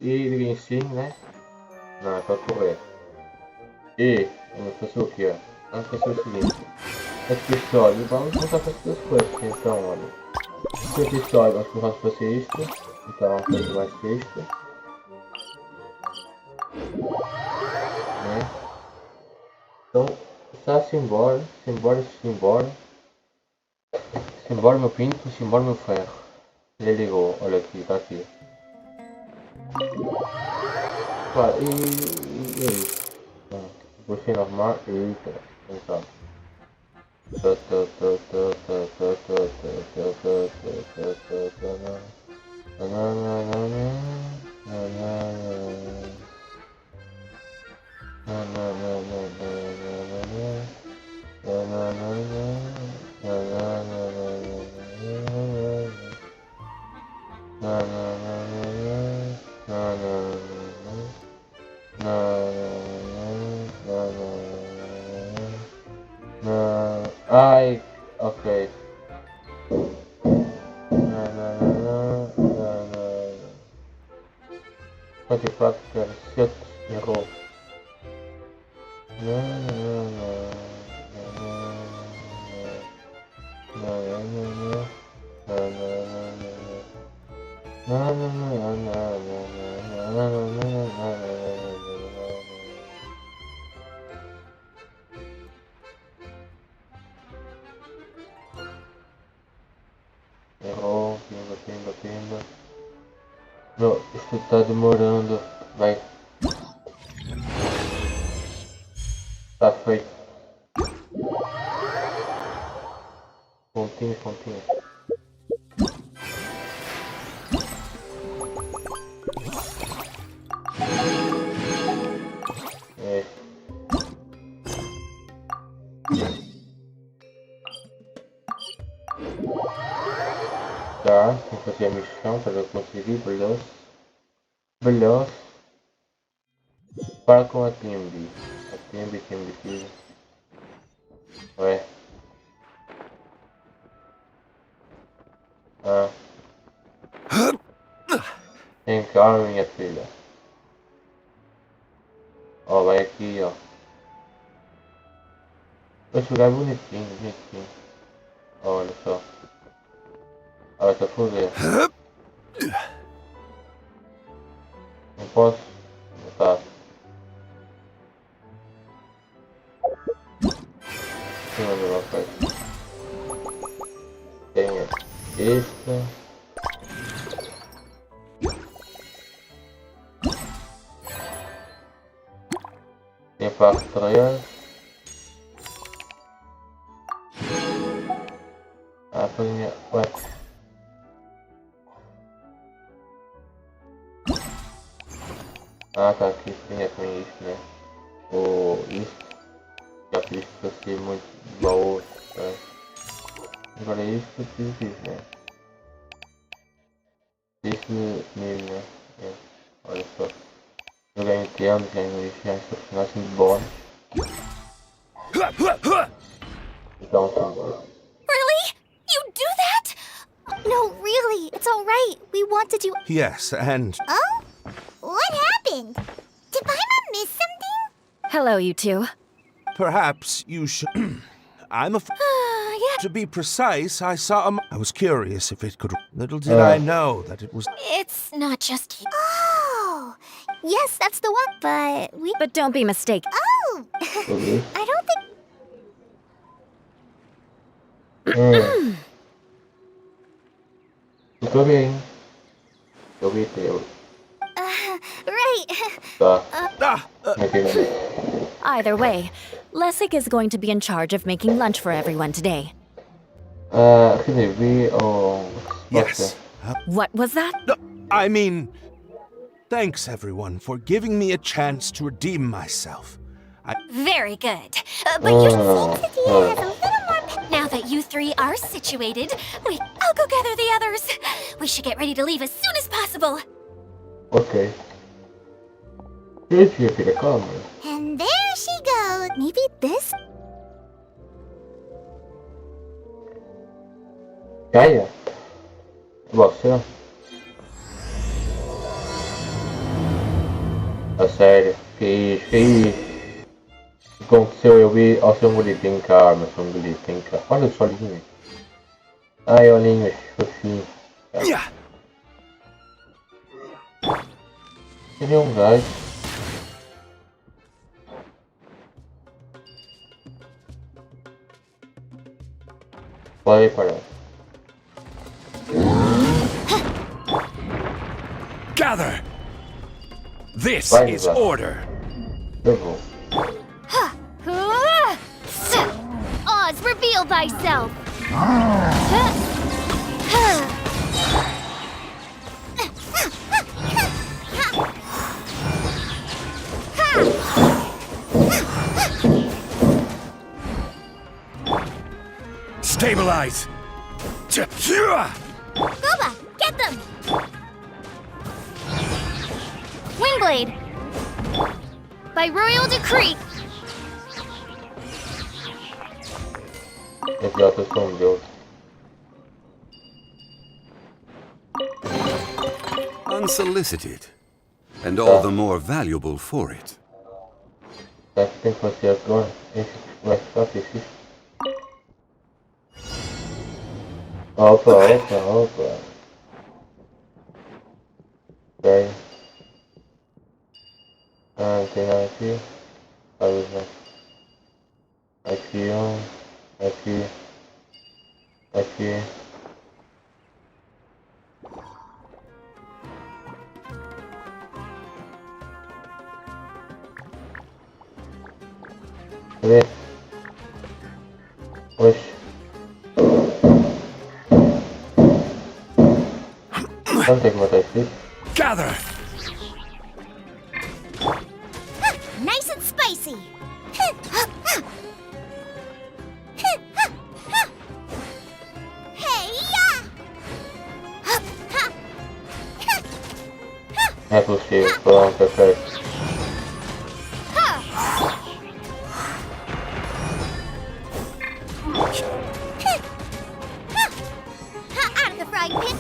E de Genshin, né? Não, é para correr. E vamos fazer o quê? Vamos fazer o seguinte. Este episódio vamos começar a fazer as coisas. Então, olha. Neste episódio vamos começar a fazer isto. Então vamos fazer mais que isto. Né? Então, está-se embora. Se embora meu pinto, se embora meu ferro. Ele ligou, olha aqui, está aqui. Claro, e é isso. Vou ser normal e então. Ai, ok. 44 quero 7 errou. Errou, pimba. Não, isto está demorando. Vai. Está feito. Pontinhos. É. Tá, vou fazer a missão para eu conseguir, brilhoso. Para com a TMB. A TMB filho. Ué. Ah. Tem calma, minha filha. Ó, vai aqui, ó. Vai jogar bonitinho. Olha só. Olha, tá foder. Não posso? Não tá. Cima do rapaz. Tem esta. Tem parte 3. Ah, minha. Ué. Ah, tá aqui, tem isto, né? Ou isto. Já fiz para ser muito baú, né? Agora isto eu preciso disso, né? Isto nele, né? É. Olha só. Eu ganho tempo, ganho personagem de bônus. Então, Really? You do that? No, really, it's all right. We wanted you. Yes, and... Oh? What happened? Did Paimon miss something? Hello, you two. perhaps you should... I'm afraid... Yeah. To be precise, I saw a... I was curious if it could... Little did I know that it was... It's not just you. Oh! Yes, that's the one, but we... But don't be mistaken. Oh! I don't think... Tô bem. Eu vi teu. Right. Tá. Either way, Lessig is going to be in charge of making lunch for everyone today. Filipe ou... Yes. What was that? No, I mean... Thanks, everyone, for giving me a chance to redeem myself. Very good. But your city has a little more... Now that you three are situated, I'll go gather the others. We should get ready to leave as soon as possible. Ok. Esse fica calma. And there she goes. Maybe this... Caia? Você? sério. Que isso? O que aconteceu? Eu vi. Ó, seu bonito, vem cá, meu seu bonito, vem cá. Olha o solinho. Ai, olhinhos, fofinho. Ele é um gás. Vai parar. Gather! This Vai, is vai. order. Eu vou. Oz, reveal thyself! Stabilize! Boba, get them! Windblade! By royal decree! Idiotas são Deus. Unsolicited, and all the more valuable for it. Será que tem que fazer agora? Esse vai ficar difícil. Opa. Ok. Ah, não tem nada aqui. Aqui, aqui. Cadê? Oxe. Não tem que matar esse bicho. Gather! Nice and spicy! É possível, pronto, perfeito. Out of the frying pan!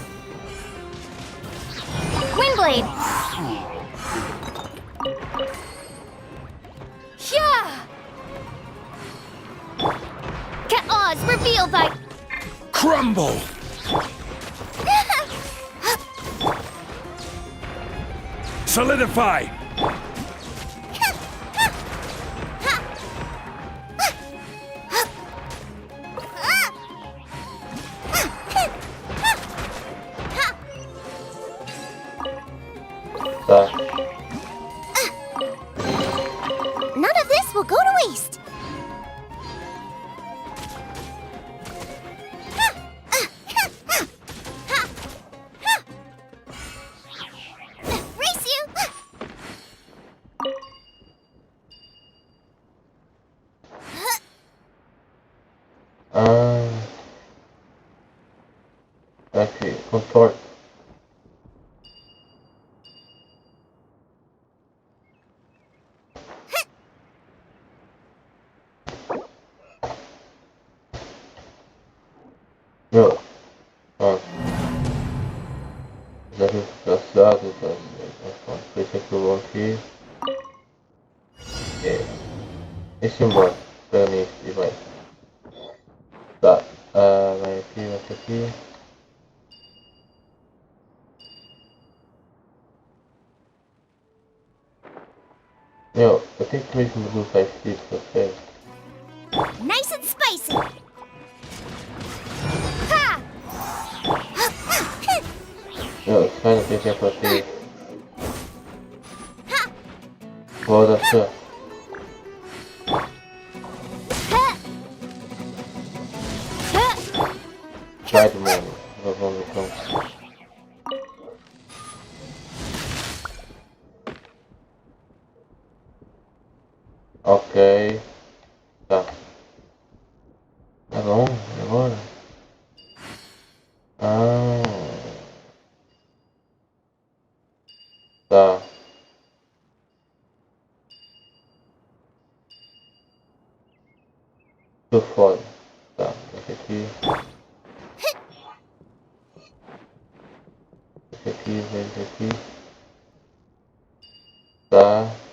Windblade! Yeah! Get Oz, reveal thy... Crumble! Solidify! Tá. None of this will go to waste! Race you! Ah. Aqui, contorno. Meu. Ó. Desafio traçado, tá? Por isso que eu vou aqui. Esse embora. Pra mim e vai. Tá. Vai aqui. Meu, eu tenho que mesmo usar esse tipo, sério. Nice and spicy! Ha! Meu, esse cara não tem tempo assim. Vou dançar. Sai do mundo. Vamos então. Ok. Tá. Tá bom, agora. Ah. Tá. Tô foda. Tá, esse aqui. Esse aqui. Tá.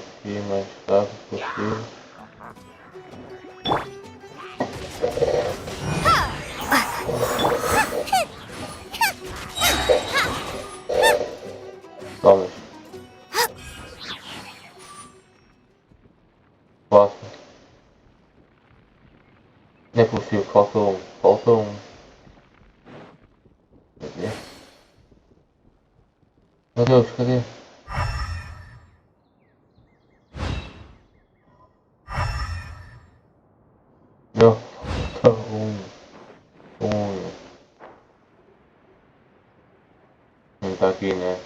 aqui mais rápido possível. Vamos. Próximo. Não é possível, falta um. Falta um. Cadê? Meu Deus, cadê? Não, falta um. Um. Não tá aqui, né?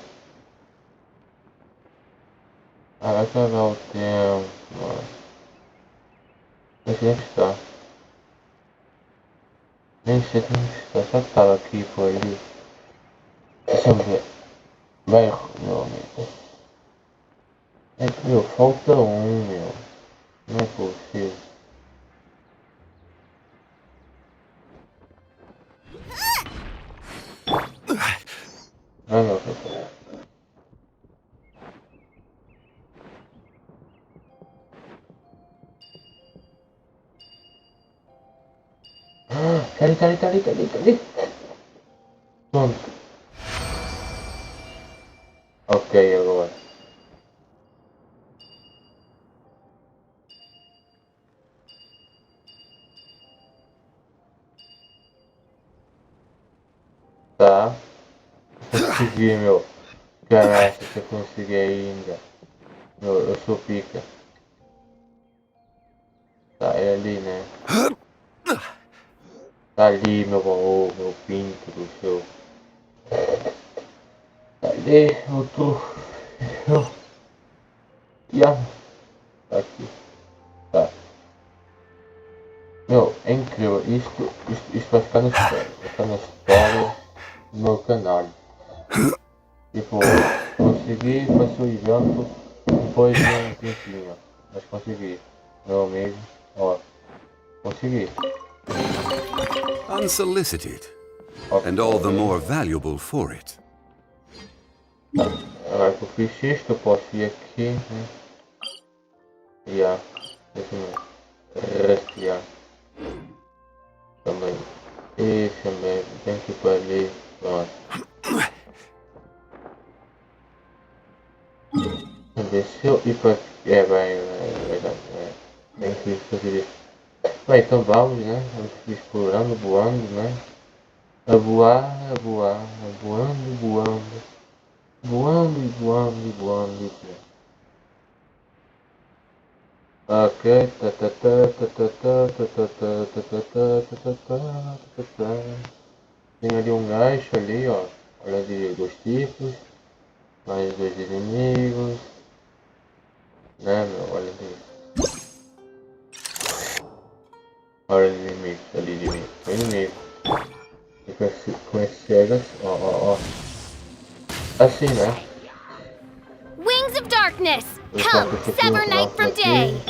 Ah, vai acabar o tempo, mano. Não sei onde está. Nem sei onde está. Só que tava aqui, foi ali. Deixa eu ver. Vai, meu amigo. É que, meu, falta um, meu. Não é possível. Ah, não, tá. Tá ali, tá ali, tá ali, tá ali, tá ali. Pronto. Ok, agora. Tá. Consegui, meu. Caraca, você consegui ainda. Meu, eu sou pica. Tá, é ali, né? Tá ali, meu baú, meu pinto do seu. Cadê o troféu? Tá aqui. Tá. Meu, é incrível. Isto vai ficar na história. Vai ficar na história do meu canal. Tipo, consegui fazer o evento depois de um tempinho. Mas consegui. Meu amigo, ó. Consegui. Unsolicited, Ok. and all the more valuable for it. Agora que eu fiz isto, eu posso ir aqui, né? Esse mesmo. Rastrear. Também. Esse também. Tem que ir para ali. Pronto. Desceu e para. Tem que fazer isso. Bem, então vamos, né? Vamos explorando, voando, né? A voar, voando, voando. Voando e voando e voando e voando. Ok, tem ali um gancho ali, ó. Olha de dois tipos. Mais dois inimigos. Né, meu? Olha ali. Olha os inimigos, ali inimigo. Tem inimigo. E com esse cegas, ó. Assim, né? Wings of darkness! Eu Come, posso esse aqui, sever no night from day!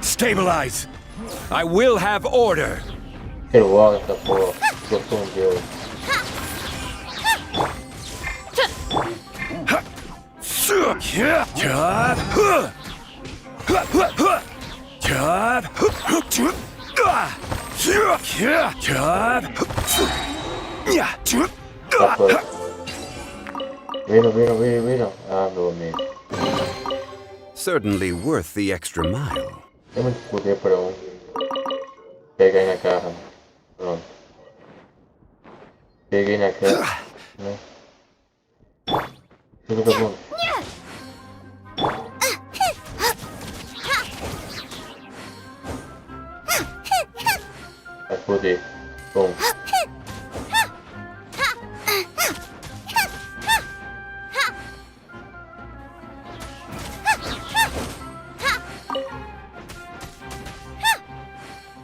Stabilize! I will have order! Quero logo essa porra. Eu sou um deus. Tá foi. Viram. Ah, meu amigo. Certainly worth the extra mile. Tem muito poder para um. Peguei na cara. Pronto. Peguei na cara. Né? Tudo que é bom. É poder. Bom.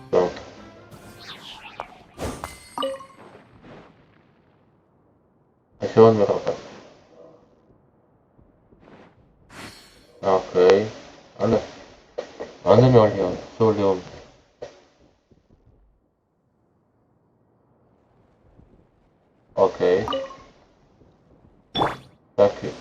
Pronto. Esse é onde, meu rapaz? Ok. Anda. Anda, meu leão. Sou leão. Ok. Tá aqui.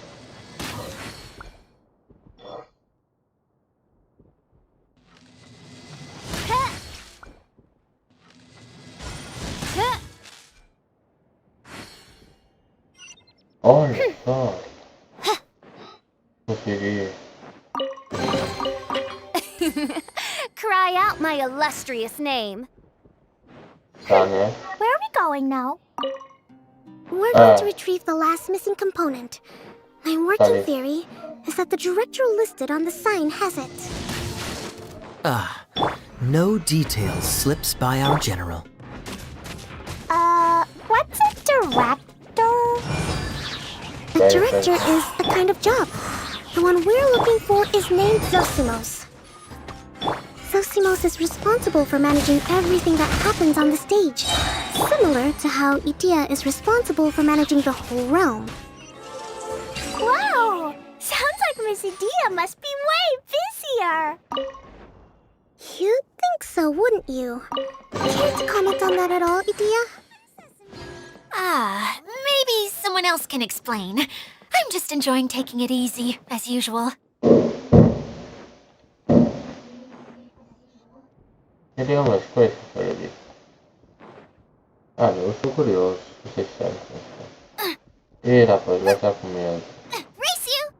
Olha só. Consegui. Cry out my illustrious name. Tá, né? Where are we going now? We're going to retrieve the last missing component. My working Fale. theory is that the director listed on the sign has it. No detail slips by our general. What's a director? The director is the kind of job. The one we're looking for is named Zosimos. Zosimos is responsible for managing everything that happens on the stage, similar to how Idea is responsible for managing the whole realm. Wow! Sounds like Miss Idea must be way busier. You'd think so, wouldn't you? Care to comment on that at all, Idea? Maybe someone else can explain. I'm just enjoying taking it easy, as usual. Ele umas coisas pra ele. Ah, meu, eu sou curioso. Vocês sabem. Ih, rapaz, vai estar com medo. Race you!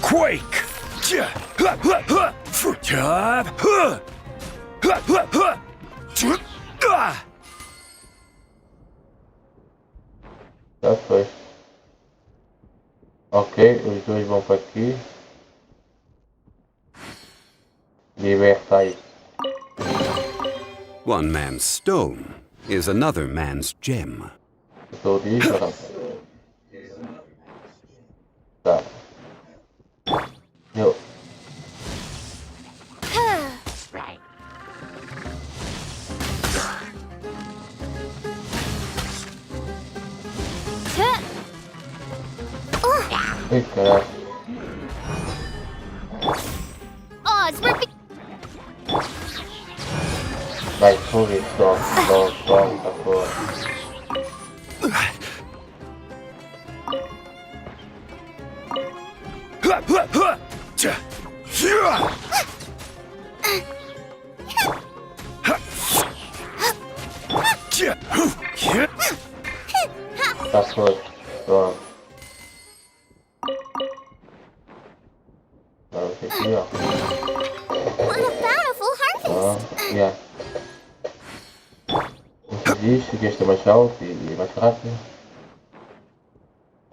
Quake! Já foi. Ok, os dois vão para aqui. Liberta aí. One man's stone is another man's gem. Eu tô disso, rapaz. Tá. Meu. Ei, caralho. Vai, fogo, toma, tá fora. Tá fora, toma. Agora aqui, ó. What a bountiful harvest! Yeah. Isso, este é mais alto e mais rápido.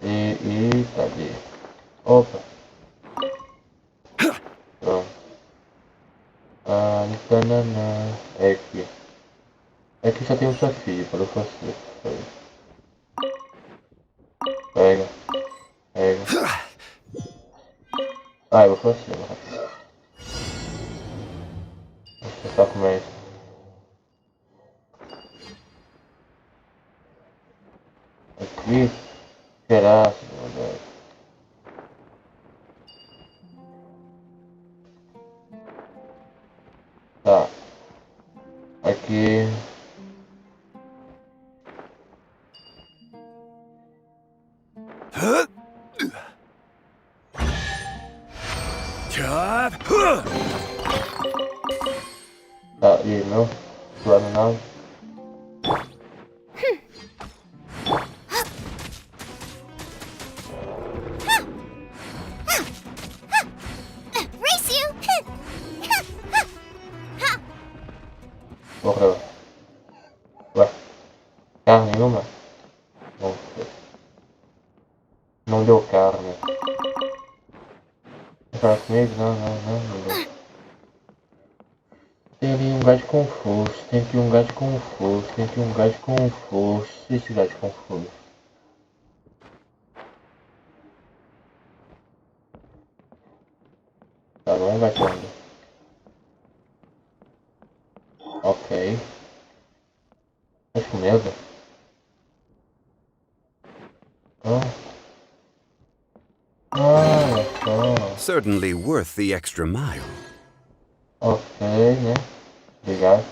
E tá ali. Opa. Pronto. É aqui. Aqui só tem um desafio para eu fazer. Pega. Pega. Ah, eu vou fazer. Deixa eu só comer. Aqui. Será? Tá. Aqui. Tá, e não? Plano não? Race you! Morreu. Ué. Carne nenhuma? Não sei. Não deu carne. Tá comigo? Não deu. Tem ali um gajo confuso, tem aqui um gajo confuso, tem aqui um gajo confuso. Esse gajo confuso. Tá bom, batendo. Ok. Tá com medo? Olha só. Certainly worth the extra mile. Ok, né? Obrigado.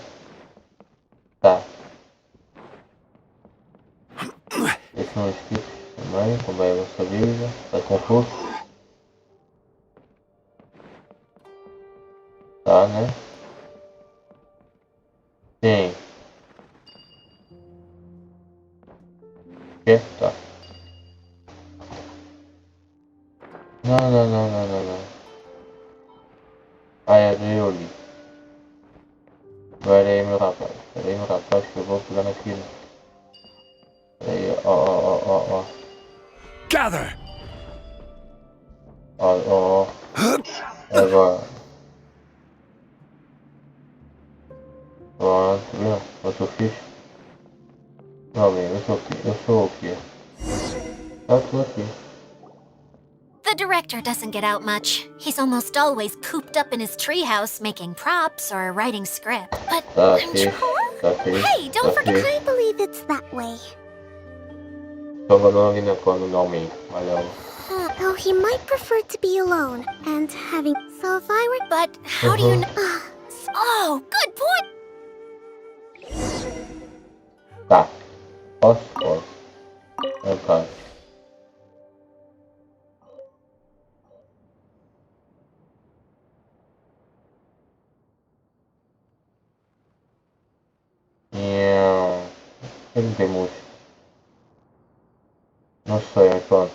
Tá. não esquece também, como é a nossa vida, está confuso. Tá, né? Sim. Que? Tá. Não. Ah, é eu li. Agora aí, meu rapaz. Peraí, meu rapaz, que eu vou pegar naquilo. Peraí, ó. Gather! Ó. Agora. Pronto, viu? Eu sou fixe. Não, amigo, eu sou o quê? Tá tudo aqui. The director doesn't get out much. He's almost always cooped up in his treehouse making props or writing script. But Tá control? aqui. Hey, don't forget. I believe it's that way. Só mandando ali na quando não me. Olha. Oh, he might prefer to be alone and having. So if I were. But how do you know? Oh, good point. Tá. Posso. Tá. Eu não tenho muito. Não sei, mas pronto.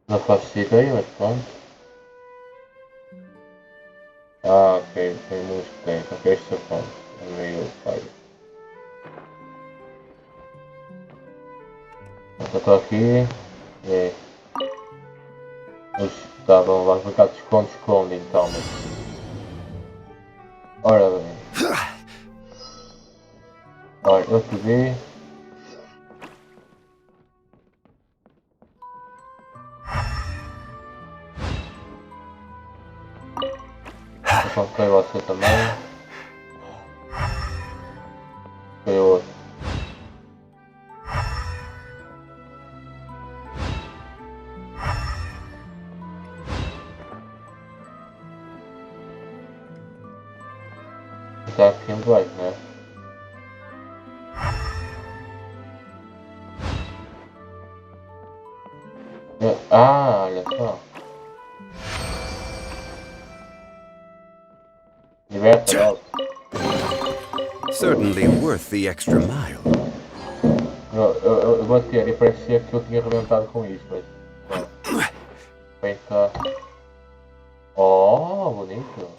Não faço ideia, mas pronto. Ah, ok, tem muito tempo. Ok, este é pronto. É meio pai. Eu estou aqui. E eles estavam lá no mercado de esconde então. Mas... Ora bem. Olha, eu pedi. Eu comprei você também. Foi outro. Tá aqui em black, né? Ah, olha só. Diverso. Certainly worth the extra mile. Eu bati ali, parecia que eu tinha arrebentado com isso, mas não. Vem cá. Oh, bonito.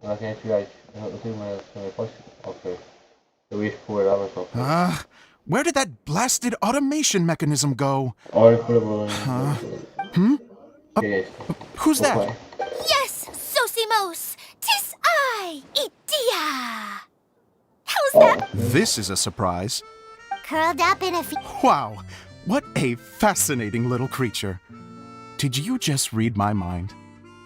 Olha quem é esse gajo. Eu tenho uma também, posso? Ok. Eu ia explorar, mas ok. Where did that blasted automation mechanism go? Olha para bom. Que é este? Who's that? Ok. Yes, Sosimos. 'Tis I, Idia. How's Oh, that? This is a surprise. Curled up in a. Wow, what a fascinating little creature. Did you just read my mind?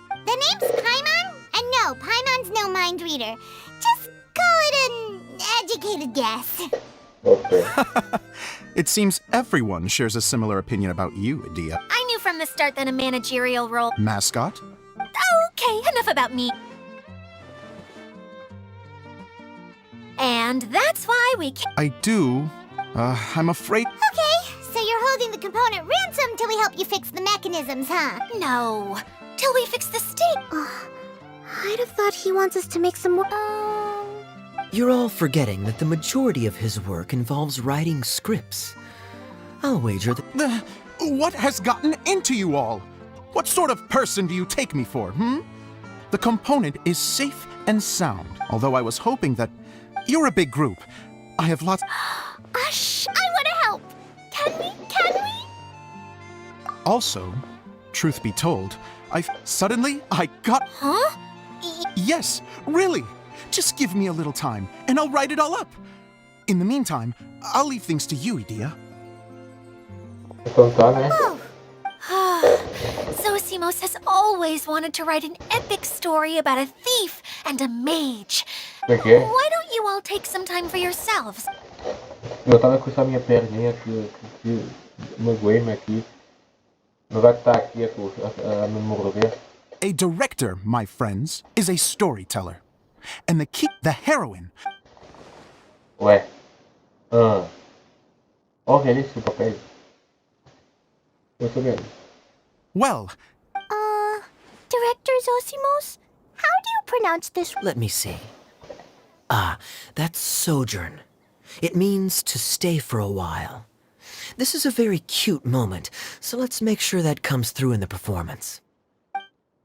The name's Paimon? And no, Paimon's no mind reader. Just call it an educated guess. ok. It seems everyone shares a similar opinion about you, Adia. I knew from the start that a managerial role. Mascot? Okay, enough about me. And that's why we can't. I do. I'm afraid. Okay, so you're holding the component ransom till we help you fix the mechanisms, huh? No. Till we fix the stick. I'd have thought he wants us to make some more. You're all forgetting that the majority of his work involves writing scripts. I'll wager that. What has gotten into you all? What sort of person do you take me for, The component is safe and sound, although I was hoping that... You're a big group. I have lots... Ush, I want to help. Can we? Also, truth be told, Suddenly, I got... Huh? Yes, really. Just give me a little time, and I'll write it all up. In the meantime, I'll leave things to you, Idia. Então tá, né? Zosimos has always wanted to write an epic story about a thief and a mage. Por quê? Why don't you all take some time for yourselves? Eu tava com essa minha perninha aqui, magoei-me aqui. Não vai estar aqui a me morder. A director, my friends, is a storyteller. And the heroine... Ué. Ok, isso, papéis. Eu tô vendo. Well, Director Zosimos, how do you pronounce this? Let me see. Ah, that's sojourn. It means to stay for a while. This is a very cute moment, so let's make sure that comes through in the performance.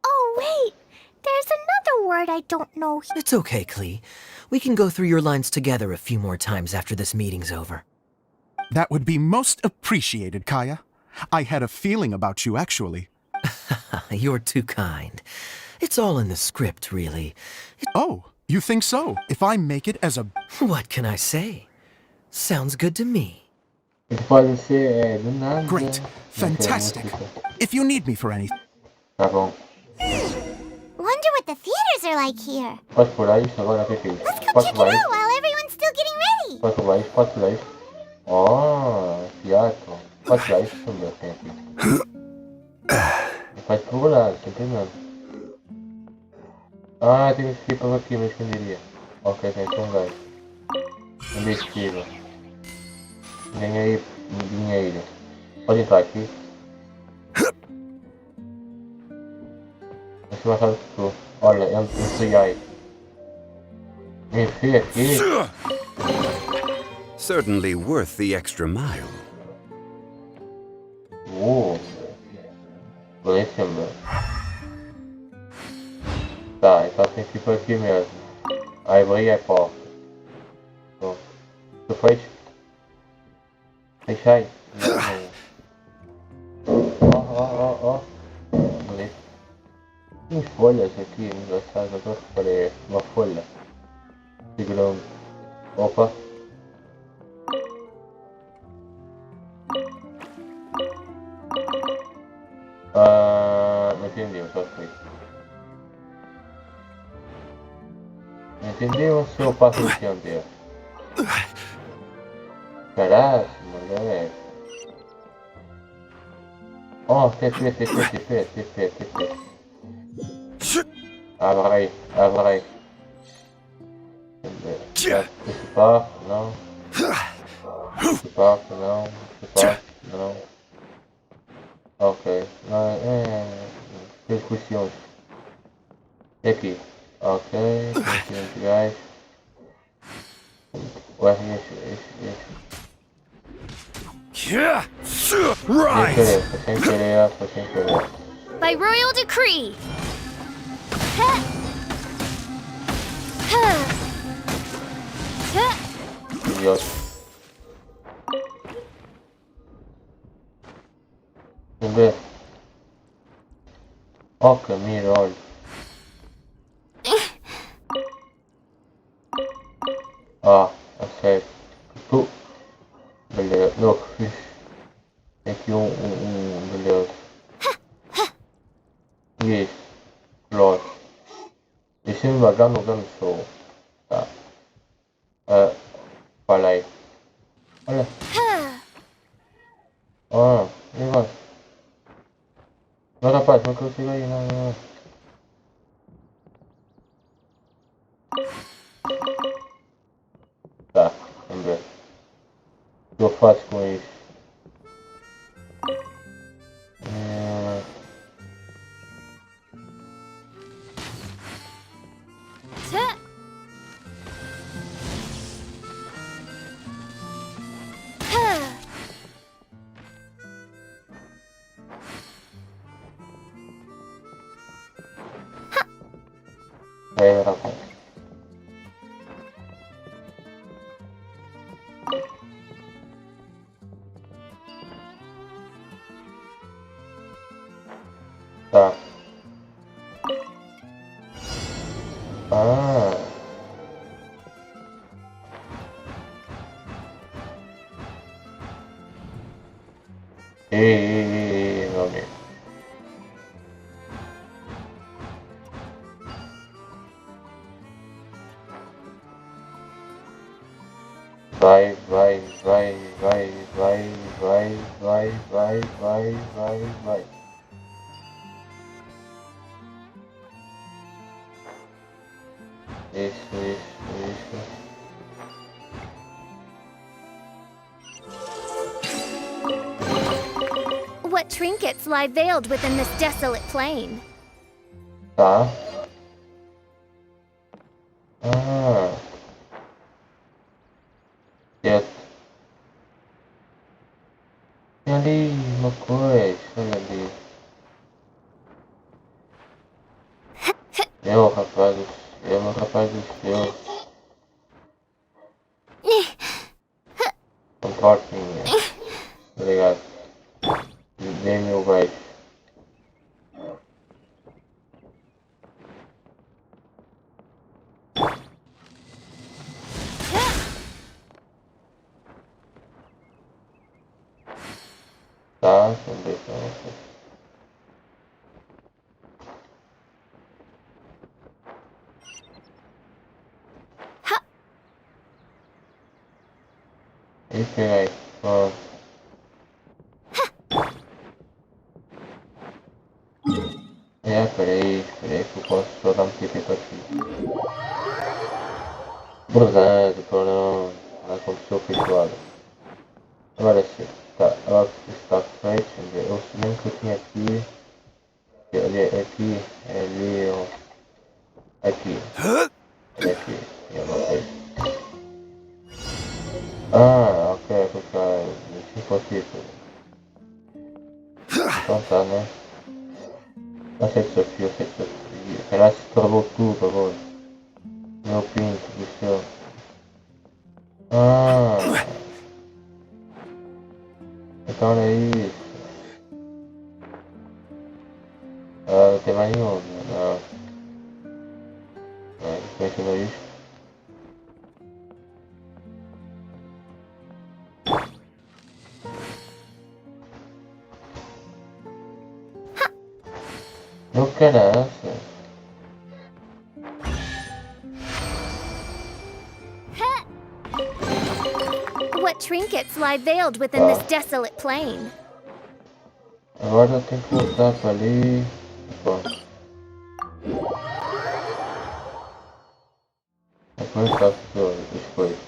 Oh, wait. There's another word I don't know. It's okay, Klee. We can go through your lines together a few more times after this meeting's over. that would be most appreciated, Kaya. I had a feeling about you, actually. You're too kind. It's all in the script, really. Oh, you think so? If I make it as a... What can I say? Sounds good to me. Ele pode ser do nada. Great. Fantastic. If you need me for anything... Tá bom. Wonder what the theaters are like here. Pode pular isso agora, Pepe. Let's go Pode check it pular out isso. while everyone's still getting ready. Pode pular isso, pode pular isso. Ó, teatro. Pode pular isso também, Pepe. Pode pular, sem problema. Ah, tem que ir para aqui, mas quem diria? Ok, tem um gajo. Onde é que chega? Dinheiro. Pode entrar aqui. Deixa eu achar que tu. Olha, entrei aí. Me enfia aqui. Certainly worth the extra mile. Delícia, meu. Tá, então tem que ir por aqui mesmo. Aí abri a porta. Pronto. Tu fez? Fecha aí. Ó. Beleza. Tem folhas aqui, engraçado. Eu reparei uma folha. Segurando. Opa. Não entendi, eu só sei. Não entendi ou se eu passo o tempo? Caraca, moleque. Oh, TP. Abre aí. Esse papo, não. Esse papo, não. Ok. Discussões. E aqui. Ok. Conhecimento gás. Ué, esse. Sem querer. By royal decree. Idiota. Vamos ver. Ó, Camila, olha. Ok. Tu. Beleza. Não, que fiz. Tem aqui beleza. Isso. Pronto. Deixa-me vagar no ganso. Tá. Fala aí. Olha. Negócio. Não, rapaz, não consigo aí, não. Tá, vamos ver. O que eu faço com isso? Rapaz. Tá. Ei, meu amigo. Vai. Isso. What trinkets lie veiled within this desolate plain? Tá. Ah. Quieto. Tem ali uma coisa, olha ali. Eu, rapaz do céu. Comportem-me. Obrigado. Dê-me o beijo. Tá, vamos ver se não. E peguei. Pronto. Peraí que eu posso só dar um TP aqui. Verdade, pronto. Lá como pessoa feituada. Agora sim. Tá, agora que está feito. É o seguinte que eu tinha aqui. Aqui, ali, aqui. E aqui. E eu não sei. Ah, ok, porque é impossível. Então tá, né? Não sei desafio, sei desafio. Caralho, se travou tudo agora. Meu pinto do céu. Ah, então é isso. Ah, não tem mais nenhum, né? Não. Não ensinou isso. Meu caraca. What trinkets lie veiled within this desolate plain? Agora eu tenho que voltar para ali. Pronto. Depois faço as coisas.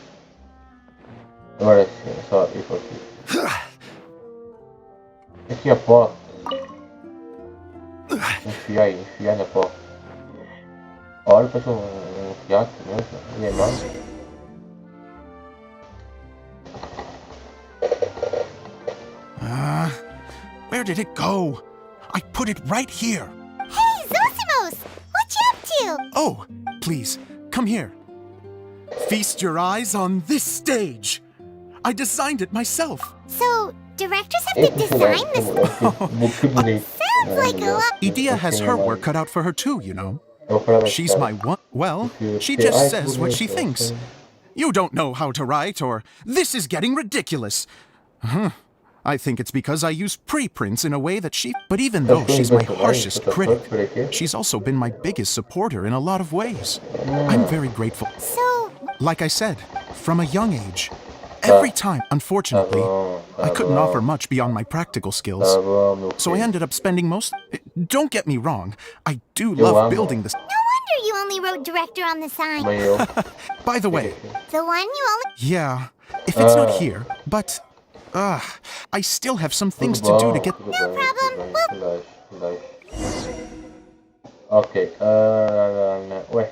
Agora sim, é só ir para aqui. Aqui a porta. Enfiar na porta. Olha, parece um fiato mesmo. E é mais. Where did it go? I put it right here. Hey, Zosimos! What you up to? Oh, please, come here. Feast your eyes on this stage. I designed it myself. So, directors have to design this? Sounds like a lot. Idia has her work cut out for her too, you know. She's my one. Well, she Okay, just says what she thinks. You don't know how to write, or this is getting ridiculous. I think it's because I use preprints in a way that she... But even though she's my harshest critic, she's also been my biggest supporter in a lot of ways. I'm very grateful. So, Like I said, from a young age, every time, unfortunately, I couldn't offer much beyond my practical skills. So I ended up spending most... Don't get me wrong, I do love building this... no wonder you only wrote director on the sign. By the way, The one you only... yeah, if it's not here, but... I still have some things to do to get... No problem. Ok, ué.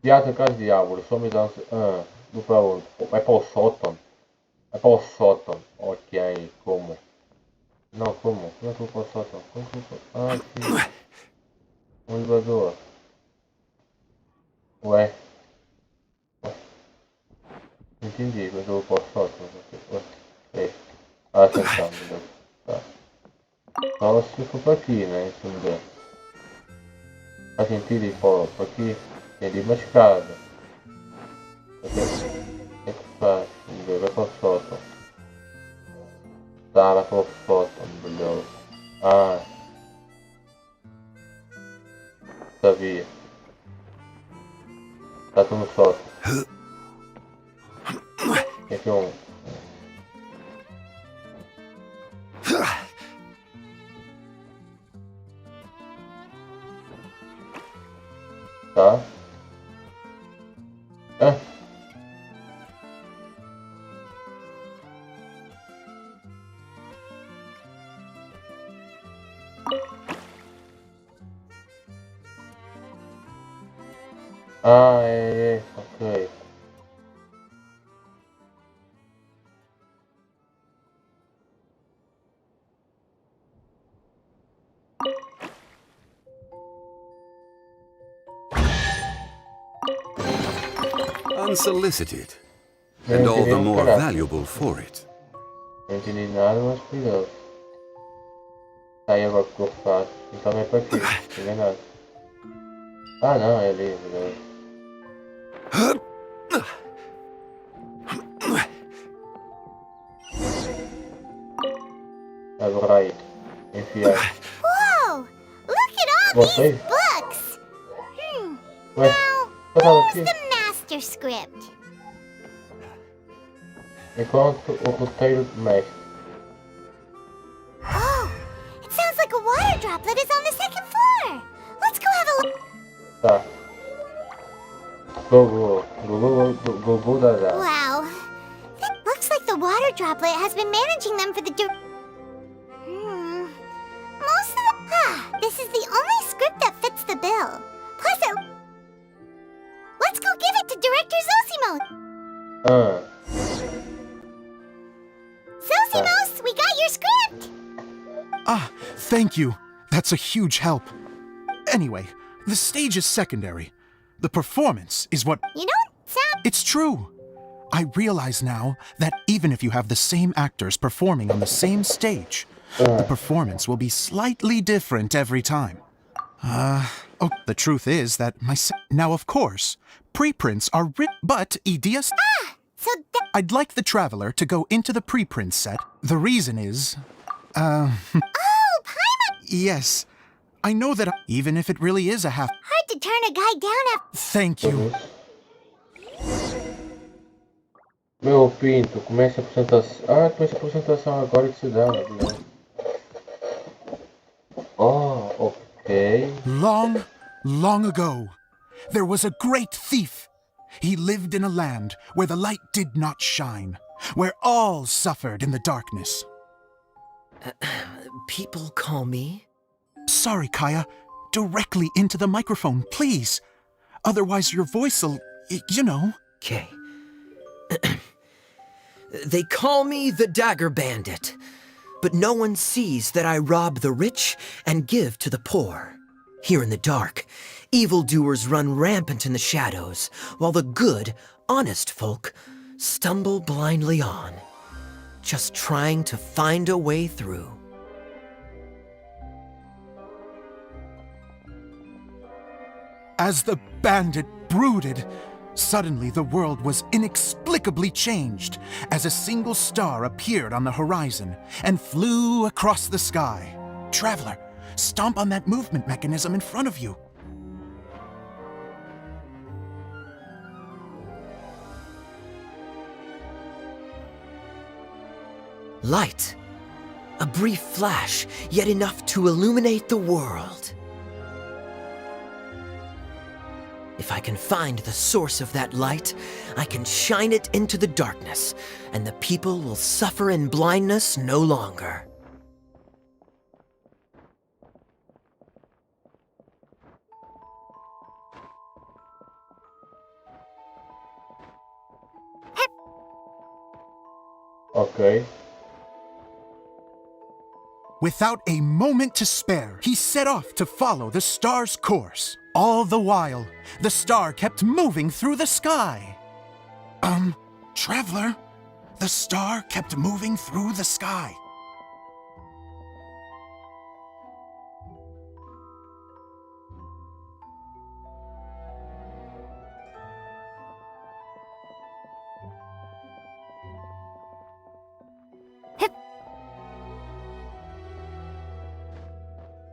Teatro Casa de Árvore, só me dança. Do pra onde? Vai para o sótão. Vai para o sótão. Ok, como? Não, como? Como é que eu vou para o sótão? Como que eu vou? Aqui. Um elevador. Ué. Não entendi, mas eu vou para o sótão. Ué. É. Atenção, beleza. Tá. Só se for para aqui, né? Se não der. Faz sentido ir para aqui. Tem ali uma escada. O que é que faz? Vamos ver, vai para o sótão. Tá, vai para o sótão, beleza. Ah. Sabia. Tá tudo no sótão. Tem aqui um... Tá. Ah, é, ok. Unsolicited, Não and all entendi the um more caraca. valuable for it. Não entendi nada, mas cuidado. Aí agora o que eu faço? Então vem pra aqui, não entendi nada. Ah não, é ali, beleza. Agora aí, enfiar. Whoa! Look at all Vocês? these books! Ué, eu tava aqui. The master script. Enquanto o roteiro do mestre. Oh, it sounds like a water droplet is on the second floor. Let's go have a look. Tá. Google da já. Wow. It looks like the water droplet has been managing them for the Most of the... this is the only script that fits the bill. Plus it... Let's go give it to Director Zosimo. Ah, Zosimos, we got your script. Ah, thank you. That's a huge help. Anyway, the stage is secondary. The performance is what... You don't sound... It's true. I realize now that even if you have the same actors performing on the same stage, the performance will be slightly different every time. Oh, the truth is that now, of course, preprints are but ideas... So I'd like the Traveler to go into the preprint set. The reason is... Oh, Paimon! Yes, I know that even if it really is a half... Hard to turn a guy down after... Thank you. meu Pinto, comece a apresentação. Ah, começa a apresentação agora que se dá, né? Oh, ok. Long, long ago, there was a great thief. He lived in a land where the light did not shine, where all suffered in the darkness. People call me? Sorry, Kaya. Directly into the microphone, please. Otherwise your voice'll, you know. Okay. They call me the Dagger Bandit, but no one sees that I rob the rich and give to the poor. Here in the dark, evildoers run rampant in the shadows, while the good, honest folk stumble blindly on, just trying to find a way through. As the bandit brooded, suddenly the world was inexplicably changed as a single star appeared on the horizon and flew across the sky. Traveler, stomp on that movement mechanism in front of you. Light. A brief flash, yet enough to illuminate the world. If I can find the source of that light, I can shine it into the darkness, and the people will suffer in blindness no longer. Ok. Without a moment to spare, he set off to follow the star's course. All the while, the star kept moving through the sky. Traveler, the star kept moving through the sky.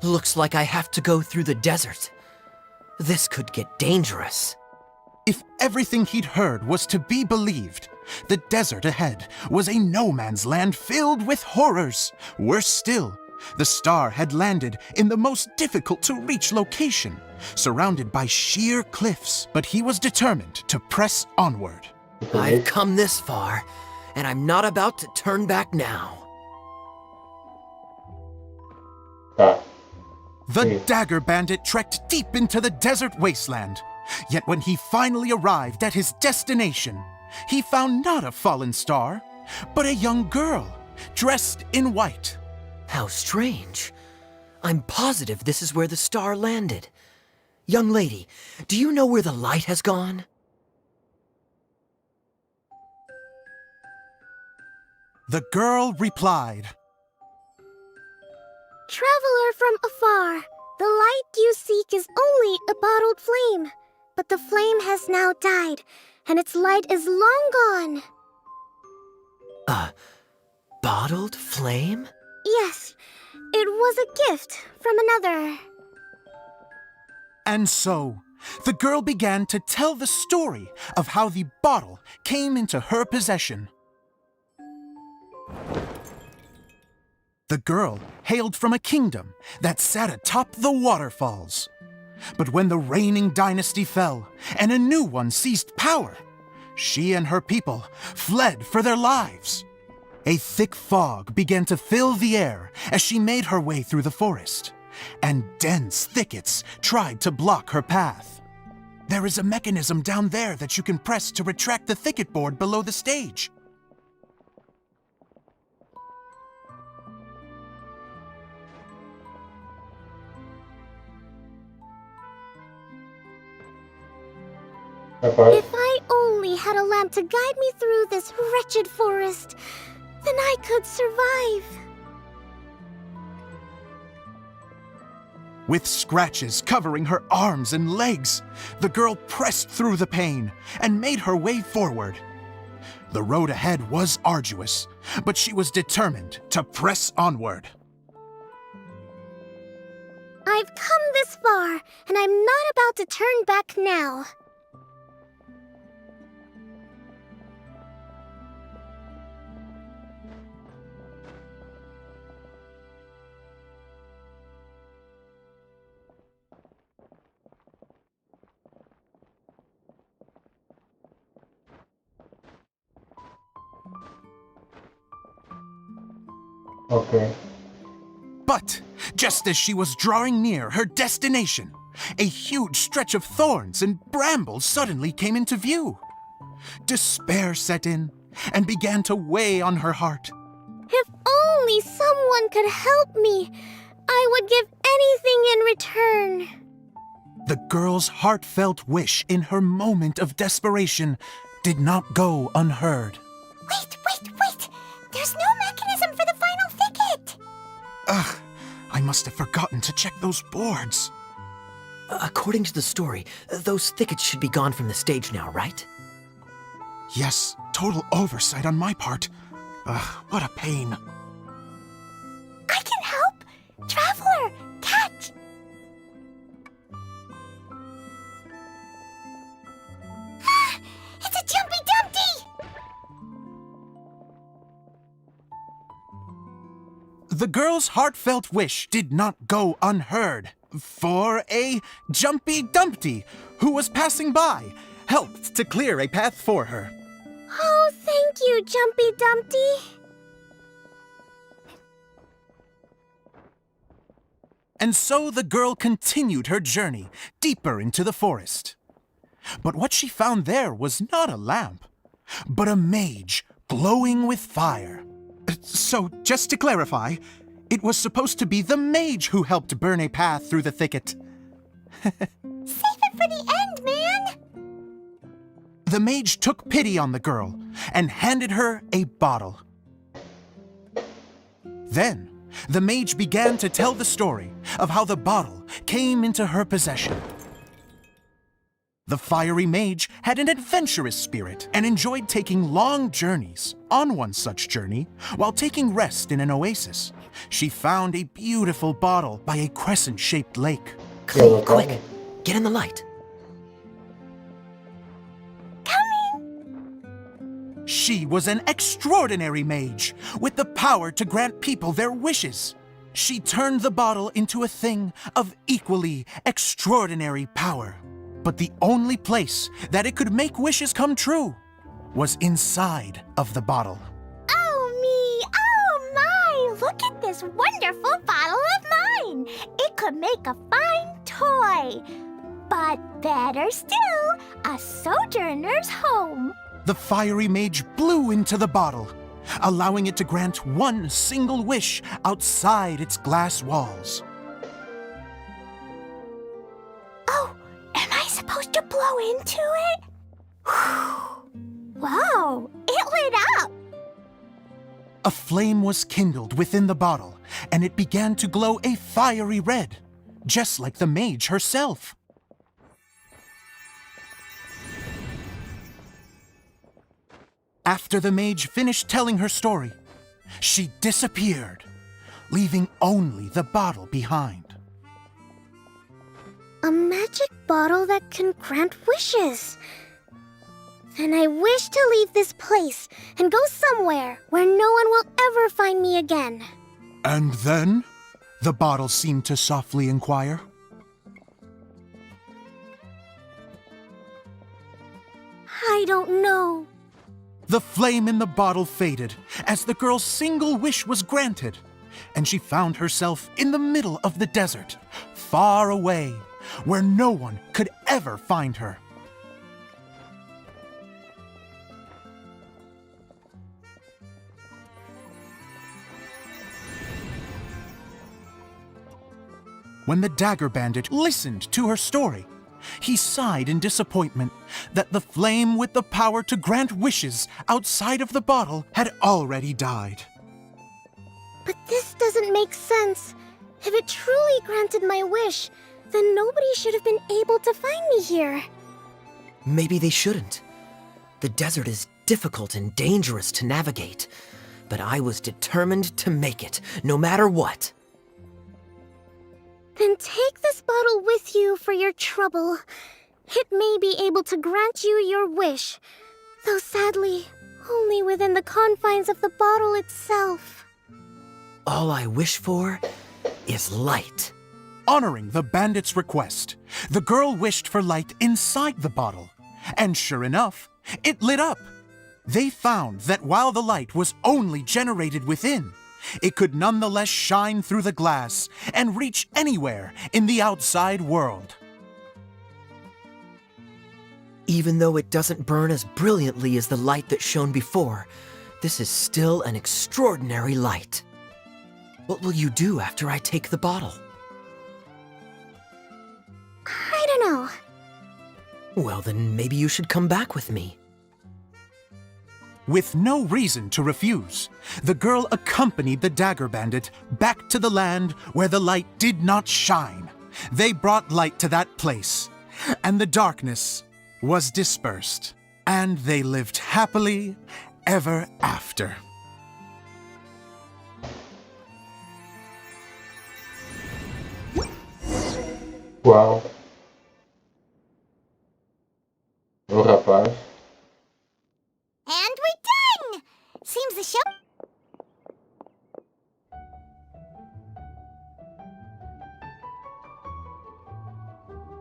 Looks like I have to go through the desert. This could get dangerous. If everything he'd heard was to be believed, the desert ahead was a no-man's land filled with horrors. Worse still, the star had landed in the most difficult-to-reach location, surrounded by sheer cliffs, but he was determined to press onward. I've come this far, and I'm not about to turn back now. Tá. The Sim. Dagger Bandit trekked deep into the desert wasteland. Yet when he finally arrived at his destination, he found not a fallen star, but a young girl, dressed in white. How strange. I'm positive this is where the star landed. Young lady, do you know where the light has gone? The girl replied, Traveler from afar, the light you seek is only a bottled flame. But the flame has now died, and its light is long gone. A bottled flame? Yes, it was a gift from another. And so, the girl began to tell the story of how the bottle came into her possession. The girl hailed from a kingdom that sat atop the waterfalls. But when the reigning dynasty fell and a new one seized power, she and her people fled for their lives. A thick fog began to fill the air as she made her way through the forest, and dense thickets tried to block her path. There is a mechanism down there that you can press to retract the thicket board below the stage. If I only had a lamp to guide me through this wretched forest, then I could survive. With scratches covering her arms and legs, the girl pressed through the pain and made her way forward. The road ahead was arduous, but she was determined to press onward. I've come this far, and I'm not about to turn back now. Okay. But just as she was drawing near her destination, a huge stretch of thorns and brambles suddenly came into view. Despair set in and began to weigh on her heart. If only someone could help me, I would give anything in return. The girl's heartfelt wish in her moment of desperation did not go unheard. Wait! There's no mechanism for the final thicket! Ugh, I must have forgotten to check those boards. According to the story, those thickets should be gone from the stage now, right? Yes, total oversight on my part. Ugh, what a pain. I can help! Traveler, catch! It's a Jumpy Dumpty! The girl's heartfelt wish did not go unheard, for a Jumpy Dumpty, who was passing by, helped to clear a path for her. Oh, thank you, Jumpy Dumpty. And so the girl continued her journey deeper into the forest. But what she found there was not a lamp, but a mage glowing with fire. So, just to clarify, it was supposed to be the mage who helped burn a path through the thicket. Save it for the end, man! The mage took pity on the girl and handed her a bottle. Then, the mage began to tell the story of how the bottle came into her possession. The fiery mage had an adventurous spirit and enjoyed taking long journeys. On one such journey, while taking rest in an oasis, she found a beautiful bottle by a crescent-shaped lake. Clee, quick! Get in the light! She was an extraordinary mage, with the power to grant people their wishes. She turned the bottle into a thing of equally extraordinary power. But the only place that it could make wishes come true was inside of the bottle. Oh me! Oh my! Look at this wonderful bottle of mine! It could make a fine toy. But better still, a sojourner's home. The fiery mage blew into the bottle, allowing it to grant one single wish outside its glass walls. Oh, am I supposed to blow into it? Wow, it lit up! A flame was kindled within the bottle, and it began to glow a fiery red, just like the mage herself. After the mage finished telling her story, she disappeared, leaving only the bottle behind. A magic bottle that can grant wishes. Then I wish to leave this place and go somewhere where no one will ever find me again. And then? The bottle seemed to softly inquire. I don't know. The flame in the bottle faded as the girl's single wish was granted, and she found herself in the middle of the desert, far away, where no one could ever find her. When the dagger bandit listened to her story, he sighed in disappointment that the flame with the power to grant wishes outside of the bottle had already died. But this doesn't make sense. If it truly granted my wish, then nobody should have been able to find me here. Maybe they shouldn't. The desert is difficult and dangerous to navigate, but I was determined to make it, no matter what. Then take this bottle with you for your trouble. It may be able to grant you your wish, though sadly, only within the confines of the bottle itself. All I wish for is light. Honoring the bandit's request, the girl wished for light inside the bottle, and sure enough, it lit up. They found that while the light was only generated within, it could nonetheless shine through the glass and reach anywhere in the outside world. Even though it doesn't burn as brilliantly as the light that shone before, this is still an extraordinary light. What will you do after I take the bottle? I don't know. Well, then maybe you should come back with me. With no reason to refuse, the girl accompanied the dagger bandit back to the land where the light did not shine. They brought light to that place, and the darkness was dispersed, and they lived happily ever after. Uau. O rapaz. And we're done! Seems the show...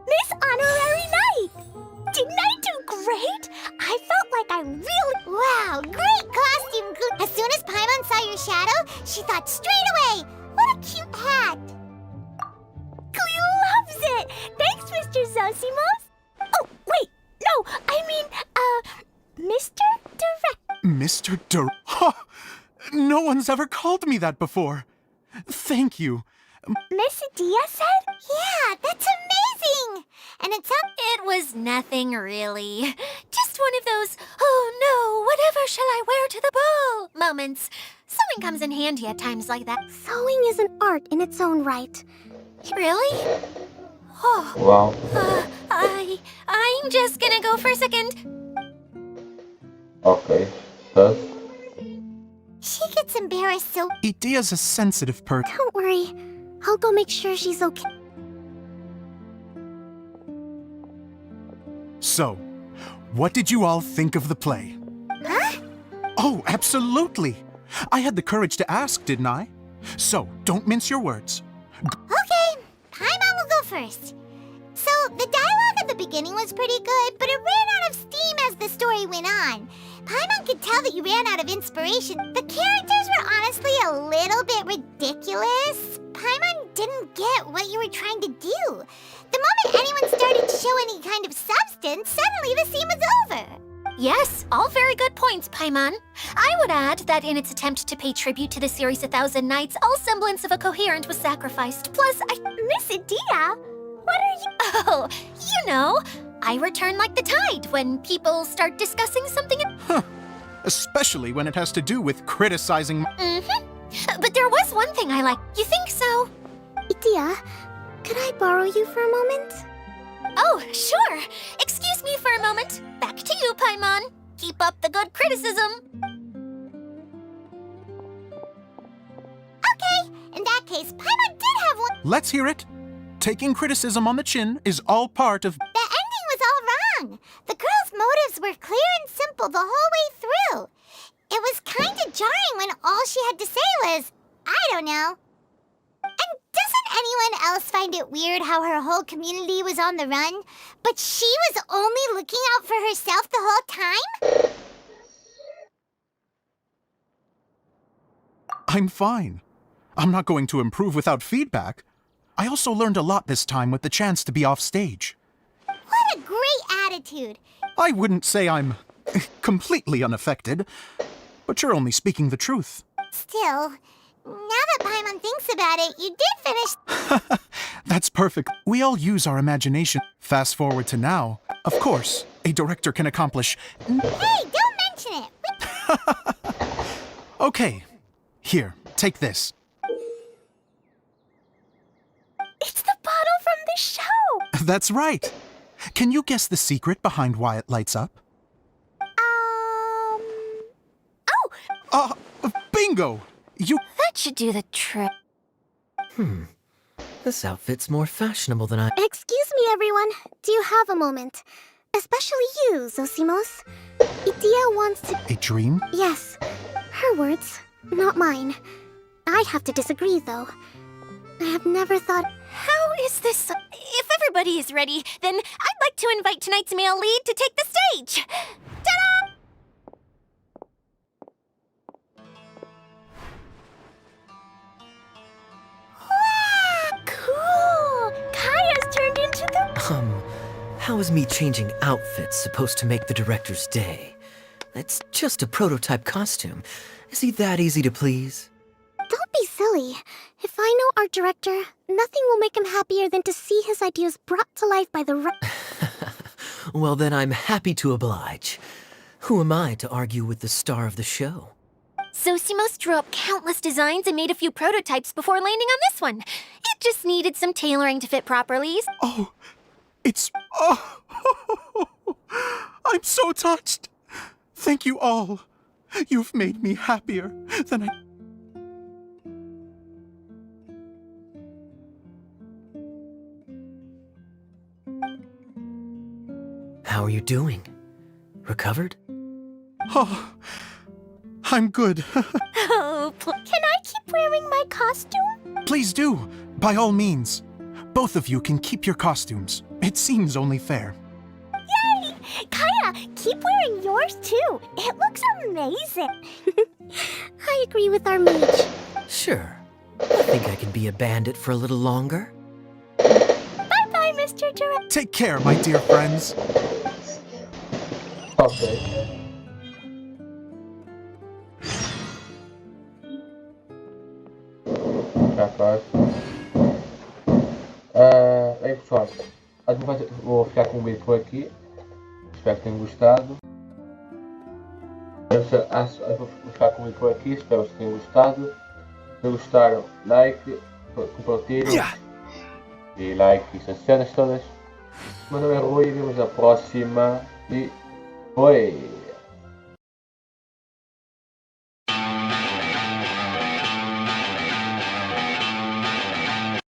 Miss Honorary Knight! Didn't I do great? I felt like I really... Wow, great costume! As soon as Paimon saw your shadow, she thought straight away, what a cute hat! Cleo loves it! Thanks, Mr. Zosimos! Oh, wait, no, I mean, Mr. Direct... Mr. Ha! No one's ever called me that before. Thank you. Miss Adia said? Yeah, that's amazing! And it was nothing really. Just one of those, oh no, whatever shall I wear to the ball moments. Sewing comes in handy at times like that. Sewing is an art in its own right. Really? Oh. Uau. I'm just gonna go for a second. Ok. Tá. She gets embarrassed so... Idea's a sensitive person. Don't worry. I'll go make sure she's okay. So, what did you all think of the play? Huh? Oh, absolutely. I had the courage to ask, didn't I? So, don't mince your words. Okay, Paimon will go first. So, the dialogue at the beginning was pretty good, but it ran out of steam as the story went on. Paimon could tell that you ran out of inspiration. The characters were honestly a little bit ridiculous. Paimon didn't get what you were trying to do. The moment anyone started to show any kind of substance, suddenly the scene was over. Yes, all very good points, Paimon. I would add that in its attempt to pay tribute to the series 1,000 Nights, all semblance of a coherent was sacrificed. Plus, Miss Adia, what are you... Oh, you know, I return like the tide when people start discussing something. Especially when it has to do with criticizing. But there was one thing I like. You think so? Adia, could I borrow you for a moment? Oh, sure. Excuse me for a moment. Back to you, Paimon. Keep up the good criticism. Okay, in that case, Paimon did have one. Let's hear it. Taking criticism on the chin is all part of. The ending was all wrong. The girl's motives were clear and simple the whole way through. It was kinda jarring when all she had to say was, I don't know. And doesn't anyone else find it weird how her whole community was on the run, but she was only looking out for herself the whole time? I'm fine. I'm not going to improve without feedback. I also learned a lot this time with the chance to be off stage. What a great attitude. I wouldn't say I'm completely unaffected, but you're only speaking the truth. Still, now that Paimon thinks about it, you did finish. That's perfect. We all use our imagination. Fast forward to now. Of course, a director can accomplish. Hey, don't mention it. Okay, here, take this. It's the bottle from the show. That's right. Can you guess the secret behind why it lights up? Bingo! You. That should do the trick. This outfit's more fashionable than I... Excuse me, everyone. Do you have a moment? Especially you, Zosimos. Idia wants to... A dream? Yes. Her words, not mine. I have to disagree, though. I have never thought... How is this? If everybody is ready, then I'd like to invite tonight's male lead to take the stage. Ta-da! Cool! Kaya's turned into the... How is me changing outfits supposed to make the director's day? It's just a prototype costume. Is he that easy to please? Don't be silly. If I know our director, nothing will make him happier than to see his ideas brought to life by the Well, then I'm happy to oblige. Who am I to argue with the star of the show? Zosimos drew up countless designs and made a few prototypes before landing on this one. It just needed some tailoring to fit properly. Oh, it's... Oh, I'm so touched. Thank you all. You've made me happier than I... How are you doing? Recovered? Oh, I'm good. Oh, Can I keep wearing my costume? Please do, by all means. Both of you can keep your costumes. It seems only fair. Yay! Kaya, keep wearing yours too. It looks amazing. I agree with our mage. Sure. I think I can be a bandit for a little longer. Bye-bye, Mr. Director. Take care, my dear friends. Ok. Já faz. Bem pessoal, vou ficar com o vídeo por aqui. Espero que tenham gostado. Vou ficar com o vídeo por aqui. Espero que tenham gostado. Se gostaram, like, compartilhem. E like e essas cenas todas. Meu nome é Rui e vemos na próxima. E foi!